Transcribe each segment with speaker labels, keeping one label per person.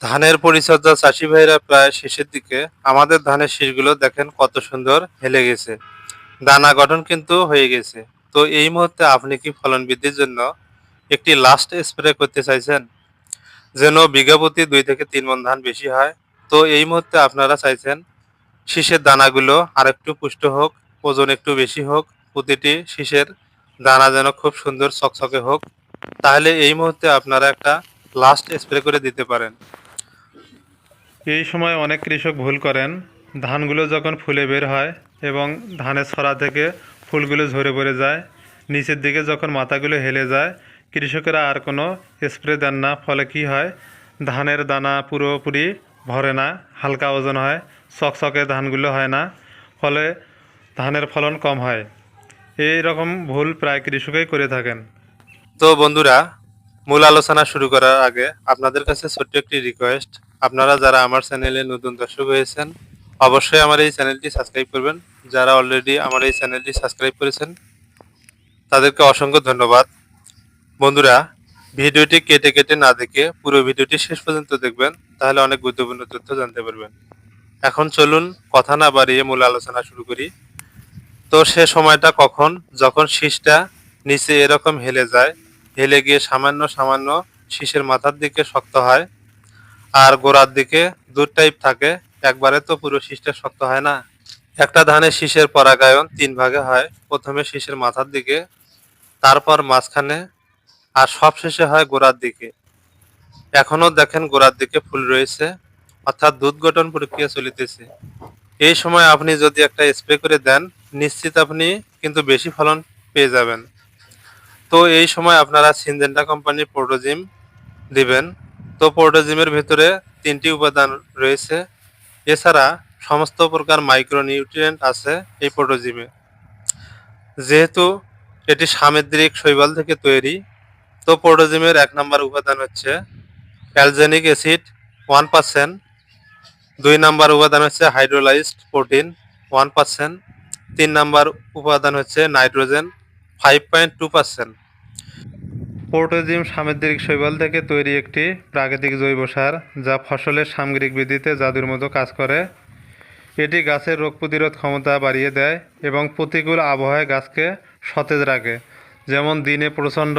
Speaker 1: ধানের পরিচর্যা চাষি ভাইরা প্রায় শেষের দিকে। আমাদের ধানের শীষগুলো দেখেন কত সুন্দর হেলে গেছে, দানা গঠন কিন্তু হয়ে গেছে। তো এই মুহূর্তে আপনি কি ফলন বৃদ্ধির জন্য একটি লাস্ট স্প্রে করতে চাইছেন, যেন বিঘা প্রতি 2 থেকে 3 মণ ধান বেশি হয়? তো এই মুহূর্তে আপনারা চাইছেন শীষের দানাগুলো আরেকটু পুষ্ট হোক, ওজন একটু বেশি হোক, প্রতিটি শীষের দানা যেন খুব সুন্দর চকচকে হোক। তাহলে এই মুহূর্তে আপনারা একটা লাস্ট স্প্রে করে দিতে পারেন।
Speaker 2: এই সময় অনেক কৃষক ভুল করেন। ধানগুলো যখন ফুলে বের হয় এবং ধানের ছড়া থেকে ফুলগুলো ঝরে পড়ে যায়, নিচের দিকে যখন মাথাগুলো হেলে যায়, কৃষকেরা আর কোনো স্প্রে দেন না। ফলে কি হয়, ধানের দানা পুরোপুরি ভরে না, হালকা ওজন হয়, চকচকে ধানগুলো হয় না, ফলে ধানের ফলন কম হয়। এই রকম ভুল প্রায় কৃষকই করে থাকেন।
Speaker 1: তো বন্ধুরা, মূল আলোচনা শুরু করার আগে আপনাদের কাছে ছোট্ট একটি রিকোয়েস্ট। আপনারা যারা আমার চ্যানেলে নতুন দর্শক হয়েছেন, অবশ্যই আমার এই চ্যানেলটি সাবস্ক্রাইব করবেন। যারা অলরেডি আমার এই চ্যানেলটি সাবস্ক্রাইব করেছেন, তাদেরকে অসংখ্য ধন্যবাদ। বন্ধুরা, ভিডিওটি কেটে কেটে না দেখে পুরো ভিডিওটি শেষ পর্যন্ত দেখবেন, তাহলে অনেক গুরুত্বপূর্ণ তথ্য জানতে পারবেন। এখন চলুন কথা না বাড়িয়ে মূল আলোচনা শুরু করি। তো সে সময়টা কখন, যখন শীষটা নিচে এরকম হেলে যায়, হেলে গিয়ে সামান্য সামান্য শীষের মাথার দিকে শক্ত হয়, আর গোড়ার দিকে দুধ টাইপ থাকে। একবারে তো পুরো শীষটা শক্ত হয় না। একটা ধানের শীষের পরাগায়ন 3 ভাগে হয়। প্রথমে শীষের মাথার দিকে, তারপর মাঝখানে, আর সবশেষে হয় গোড়ার দিকে। এখনো দেখেন গোড়ার দিকে ফুল রয়েছে, অর্থাৎ দুধ গঠন প্রক্রিয়া চলিতেছে। এই সময় আপনি যদি একটা স্প্রে করে দেন, নিশ্চিত আপনি কিন্তু বেশি ফলন পেয়ে যাবেন। তো এই সময় আপনারা সিনজেন্টা কোম্পানির প্রোটোজিম দিবেন। তো প্রোটোজিমের ভেতরে 3টি উপাদান রয়েছে। এছাড়া সমস্ত প্রকার মাইক্রোনিউট্রিয়েন্ট আছে এই প্রোটোজিমে। যেহেতু এটি সামুদ্রিক শৈবাল থেকে তৈরি, তো প্রোটোজিমের 1 নম্বর উপাদান হচ্ছে অ্যালজেনিক অ্যাসিড 1%, 2 নম্বর উপাদান হচ্ছে হাইড্রোলাইজড প্রোটিন 1%, 3 নম্বর উপাদান হচ্ছে নাইট্রোজেন 5.2%।
Speaker 2: পোর্টোজিম সামুদ্রিক শৈবাল থেকে তৈরি একটি প্রাকৃতিক জৈব সার, যা ফসলের সামগ্রিক বৃদ্ধিতে জাদুর মতো কাজ করে। এটি গাছের রোগ প্রতিরোধ ক্ষমতা বাড়িয়ে দেয় এবং প্রতিকূল আবহাওয়ায় গাছকে সতেজ রাখে, যেমন দিনে প্রচণ্ড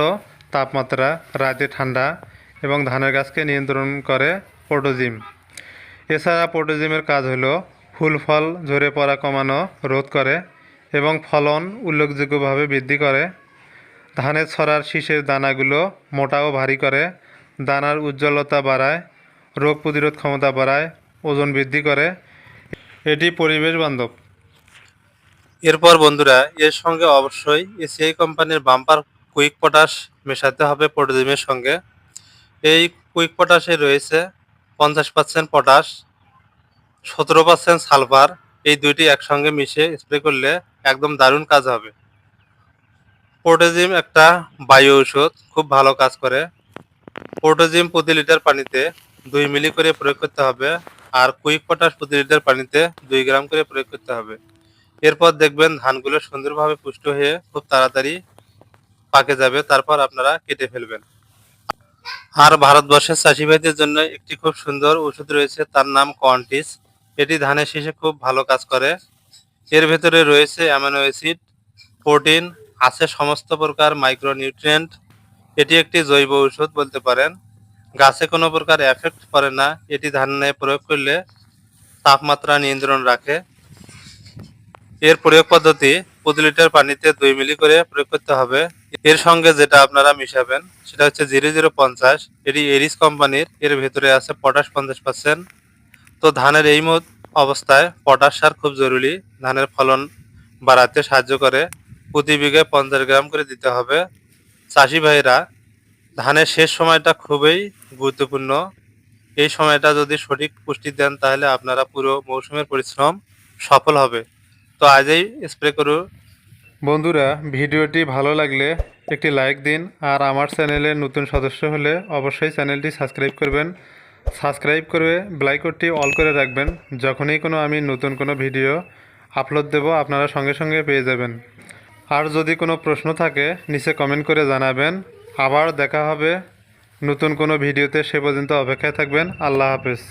Speaker 2: তাপমাত্রা, রাতে ঠান্ডা, এবং ধানের গাছকে নিয়ন্ত্রণ করে পোর্টোজিম। এছাড়া পোর্টোজিমের কাজ হলো ফুল ফল ঝরে পড়া কমানো, রোধ করে এবং ফলন উল্লেখযোগ্যভাবে বৃদ্ধি করে। ধানের ছড়ার শীষের দানাগুলো মোটা ও ভারী করে, দানার উজ্জ্বলতা বাড়ায়, রোগ প্রতিরোধ ক্ষমতা বাড়ায়, ওজন বৃদ্ধি করে। এটি পরিবেশ বান্ধব।
Speaker 1: এরপর বন্ধুরা, এর সঙ্গে অবশ্যই এসিআই কোম্পানির বাম্পার কুইক পটাশ মেশাতে হবে প্রোটোজিমের সঙ্গে। এই কুইক পটাশে রয়েছে 50% পটাশ, 17% সালফার। এই দুইটি একসঙ্গে মিশিয়ে স্প্রে করলে একদম দারুণ কাজ হবে। প্রোটোজিম একটা বায়ু ঔষধ, খুব ভালো কাজ করে। প্রোটোজিম প্রতি লিটার পানিতে 2 মিলি করে প্রয়োগ করতে হবে, আর কুইক পটাশ প্রতি লিটার পানিতে 2 গ্রাম করে প্রয়োগ করতে হবে। এরপর দেখবেন ধানগুলো সুন্দরভাবে পুষ্ট হয়ে খুব তাড়াতাড়ি পাকে যাবে, তারপর আপনারা কেটে ফেলবেন। আর ভারতবর্ষের চাষি ভাইদের জন্য একটি খুব সুন্দর ওষুধ রয়েছে, তার নাম কন্টিস। এটি ধানের শীষে খুব ভালো কাজ করে। এর ভেতরে রয়েছে অ্যামিনো অ্যাসিড, প্রোটিন, আছে সমস্ত প্রকার মাইক্রোনিউট্রিয়েন্ট। এটি একটি জৈব ঔষধ বলতে পারেন। গাছে কোনো প্রকার এফেক্ট করে না। এটি ধানে প্রয়োগ করলে তাপমাত্রা নিয়ন্ত্রণ রাখে। এর প্রয়োগ পদ্ধতি, প্রতি লিটার পানিতে 2 মিলি করে প্রয়োগ করতে হবে। এর সঙ্গে যেটা আপনারা মিশাবেন সেটা হচ্ছে 0050। এটি এরিস কোম্পানির। এর ভেতরে আছে পটাশ 50%। তো ধানের এই অবস্থায় পটাশ সার খুব জরুরি, ধানের ফলন বাড়াতে সাহায্য করে। প্রতি বিঘায় 50 গ্রাম করে দিতে হবে। চাষি ভাইরা, ধানের শেষ সময়টা খুবই গুরুত্বপূর্ণ। এই সময়টা যদি সঠিক পুষ্টি দেন, তাহলে আপনারা পুরো মৌসুমের পরিশ্রম সফল হবে। তো আজই স্প্রে করুন।
Speaker 2: বন্ধুরা, ভিডিওটি ভালো লাগলে একটি লাইক দিন, আর আমার চ্যানেলে নতুন সদস্য হলে অবশ্যই চ্যানেলটি সাবস্ক্রাইব করবেন। সাবস্ক্রাইব করে বেলাইকনটি অল করে রাখবেন। যখনই আমি নতুন কোনো ভিডিও আপলোড দেব, আপনারা সঙ্গে সঙ্গে পেয়ে যাবেন। আর যদি কোনো প্রশ্ন থাকে নিচে কমেন্ট করে জানাবেন। আবার দেখা হবে নতুন কোনো ভিডিওতে সে পর্যন্ত অপেক্ষায় থাকবেন। আল্লাহ হাফেজ।